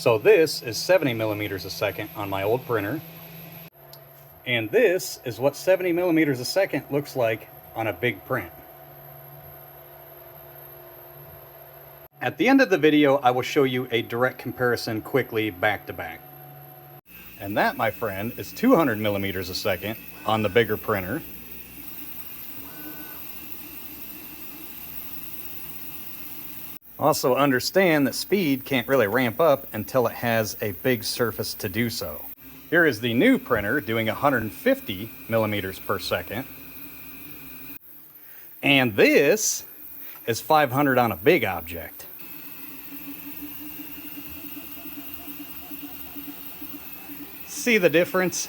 So this is 70 millimeters a second on my old printer. And this is what 70 millimeters a second looks like on a big print. At the end of the video, I will show you a direct comparison quickly back to back. And that, my friend, is 200 millimeters a second on the bigger printer. Also understand that speed can't really ramp up until it has a big surface to do so. Here is the new printer doing 150 millimeters per second. And this is 500 on a big object. See the difference?